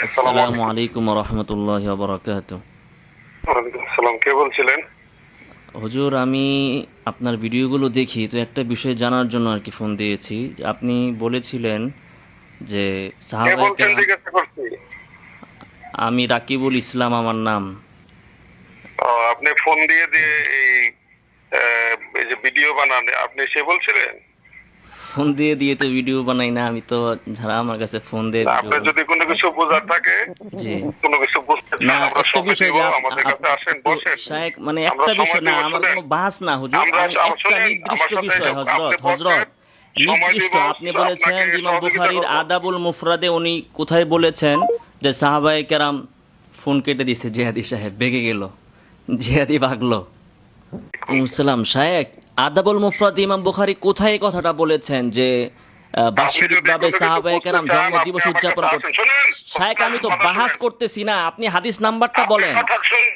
আসসালামু আলাইকুম ওয়া রাহমাতুল্লাহি ওয়া বারাকাতুহু। ওয়ালাইকুম আসসালাম। কে বলছিলেন? হুজুর, আমি আপনার ভিডিওগুলো দেখি, তো একটা বিষয় জানার জন্য আর কি ফোন দিয়েছি। আপনি বলেছিলেন যে কে সাহাবায়ে বলছেন কেরাম। জিজ্ঞাসা করছি। আমি রাকিবুল ইসলাম আমার নাম। আপনি ফোন দিয়ে দিয়ে এই যে ভিডিও বানান, আপনি সে বলছিলেন? ফোন দিয়ে দিয়ে তো ভিডিও বানাই না আমি, তো যারা আমার কাছে ফোন দিয়ে না, ভিডিও। আপনার যদি কোনো কিছু বোঝার থাকে, জি কোনো কিছু বুঝতে না, চান, আমরা একটা সময় বিষয় দিব। যে আমাদের কাছে আসেন, একটু বসেন। শায়েখ, মানে আমরা একটা সময় বিষয় না, দিব, আমার শুনেন। কোনো বাস না হুজুর, আমরা আমি একটা শুনেন, নির্দিষ্ট আমার সাথে বিষয়। আপনি হজরত বসেন, সময় নির্দিষ্ট দিব, আপনি বলেছেন আপনাকে যে ইমাম সহযোগিতা বুখারীর করব। আদাবুল মুফরাদে উনি কোথায় বলেছেন যে সাহাবায়ে কেরাম। ফোন কেটে দিছে জিহাদি সাহেব, বেগে গেল, জিহাদি ভাগলো। সালাম শায়েখ, আদাবুল মুফরাদ ইমাম বুখারী কোথায় এই কথাটা বলেছেন যে আপনি যদি বাৎসরিকভাবে কোনো কিছু সাহাবায়ে বুঝতে কেরাম চান, জন্ম আপনি দিবস আমার উদযাপন কাছে করতে? আসেন, শুনেন। শায়েখ, আমি তো কথা বাহাস শুনেন। করতেছি না, আপনি হাদিস নাম্বারটা আপনি বলেন। কথা শুনেন।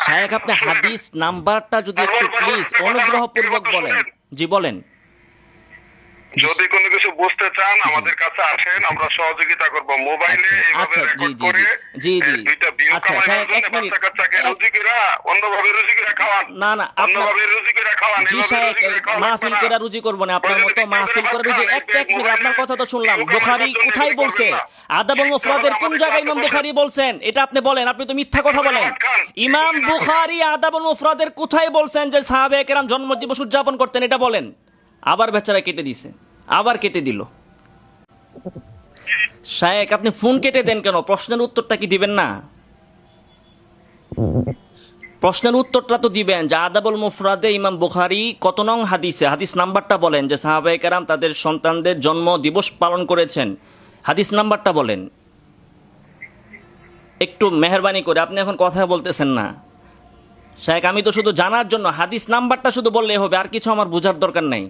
শায়েখ, আপনি শুনেন। হাদিস নাম্বারটা যদি একটু বারবার প্লিজ আপনি কথা না, আপনি অনুগ্রহপূর্বক কথা বলেন। শুনেন। জি বলেন। যদি কোনো কিছু বুঝতে চান, আমাদের কাছে আসেন, আমরা সহযোগিতা করব। মোবাইলে আচ্ছা এইভাবে আচ্ছা, জি রেকর্ড জি করে জি জি জি। দুইটা ভিউ আচ্ছা কামাইবার শায়েখ, জন্য এক মিনিট। বাচ্চা কাচ্চাকে এক- রুজিকিরা অন্যভাবে রুজিকিরা খাওয়ান। না না, আপনার অন্যভাবে রুজিকিরা খাওয়ান, জি এইভাবে শায়েখ, রুজিকিরা খাওয়া লাগবে মাহফিল না। করে রুজি করবো না আপনার মতো, মাহফিল করে রুজি। একটা এক মিনিট, আপনার কথা তো শুনলাম। বুখারী কোথায় বলছে আদাবুল মুফরাদের কোন জায়গায় ইমাম বুখারী বলছেন এটা আপনি বলেন। আপনি তো মিথ্যা কথা বলেন। ইমাম বুখারী আদাবুল মুফরাদের কোথায় বলছেন যে সাহাবায়ে কেরাম জন্মদিবস উদযাপন করতেন, এটা বলেন। আবার বেচারা কেটে দিছে, আবার কেটে দিল। শায়েখ, আপনি ফোন কেটে দেন কেন? প্রশ্নের উত্তরটা কি দিবেন না? প্রশ্নের উত্তরটা তো দিবেন যে আদাবুল মুফরাদে ইমাম বুখারী কত নং হাদিসে, হাদিস নাম্বারটা বলেন, যে সাহাবায়ে কেরাম তাদের সন্তানদের জন্ম দিবস পালন করেছেন। হাদিস নাম্বারটা বলেন একটু মেহেরবানি করে। আপনি এখন কথা বলতেছেন না শায়েখ, আমি তো শুধু জানার জন্য হাদিস নাম্বারটা শুধু বললেই হবে, আর কিছু আমার বোঝার দরকার নাই।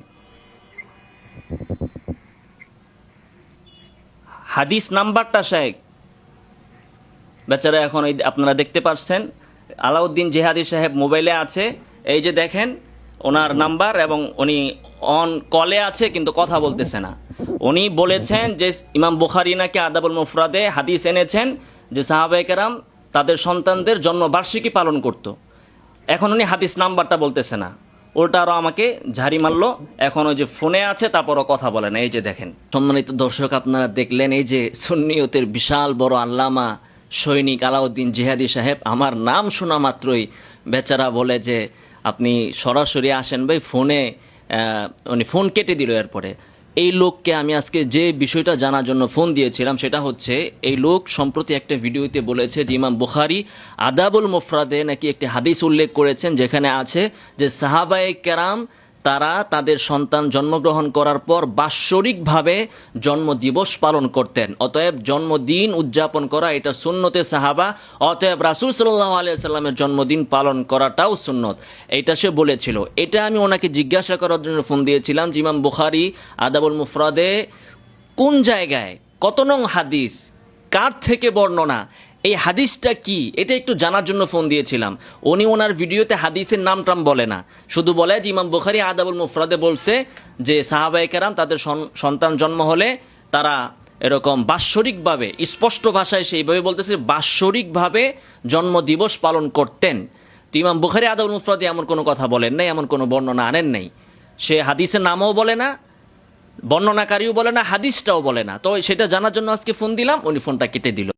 হাদিস নাম্বারটা শায়েখ। বেচারা এখন এই আপনারা দেখতে পাচ্ছেন আলাউদ্দিন জিহাদি সাহেব মোবাইলে আছে, এই যে দেখেন ওনার নাম্বার, এবং উনি অন কলে আছে কিন্তু কথা বলতেছে না। উনি বলেছেন যে ইমাম বুখারী নাকি আদাবুল মুফরাদে হাদিস এনেছেন যে সাহাবায়ে কেরাম তাদের সন্তানদের জন্মবার্ষিকী পালন করত। এখন উনি হাদিস নাম্বারটা বলতেছে না, উল্টা আরও আমাকে ঝাড়ি মারলো। এখন ওই যে ফোনে আছে, তারপরও কথা বলে না। এই যে দেখেন সম্মানিত দর্শক, আপনারা দেখলেন এই যে সুন্নিয়তের বিশাল বড় আল্লামা সৈনিক আলাউদ্দিন জিহাদি সাহেব, আমার নাম শোনা মাত্রই বেচারা বলে যে আপনি সরাসরি আসেন ভাই ফোনে। উনি ফোন কেটে দিল। এরপরে এই লোককে আমি আজকে যে বিষয়টা জানার জন্য ফোন দিয়েছিলাম সেটা হচ্ছে, এই লোক সম্প্রতি একটা ভিডিওতে বলেছে যে ইমাম বুখারী আদাবুল মুফরাদে নাকি একটি হাদিস উল্লেখ করেছেন যেখানে আছে যে সাহাবায়ে কেরাম তারা তাদের সন্তান জন্মগ্রহণ করার পর বাৎসরিকভাবে জন্মদিবস পালন করতেন। অতএব জন্মদিন উদযাপন করা এটা সুন্নতে সাহাবা, অতএব রাসূল সাল্লাল্লাহু আলাইহি সাল্লামের জন্মদিন পালন করাটাও সুন্নত। এটা সে বলেছিল। এটা আমি ওনাকে জিজ্ঞাসা করার জন্য ফোন দিয়েছিলাম যে ইমাম বুখারী আদাবুল মুফরাদে কোন জায়গায়, কত নং হাদিস, কার থেকে বর্ণনা, এই হাদিসটা কি, এটা একটু জানার জন্য ফোন দিয়েছিলাম। উনি ওনার ভিডিওতে হাদিসের নাম টাম বলে না, শুধু বলে যে ইমাম বুখারী আদাবুল মুফরাদে বলছে যে সাহাবায়ে কেরাম তাদের সন্তান জন্ম হলে তারা এরকম বাৎসরিকভাবে, স্পষ্ট ভাষায় সেইভাবে বলতেছে, বাৎসরিকভাবে জন্মদিবস পালন করতেন। তো ইমাম বুখারী আদাবুল মুফরাদে এমন কোনো কথা বলেন নাই, এমন কোনো বর্ণনা আনেন নাই। সে হাদিসের নামও বলে না, বর্ণনাকারীও বলে না, হাদিসটাও বলে না। তো সেটা জানার জন্য আজকে ফোন দিলাম, উনি ফোনটা কেটে দিল।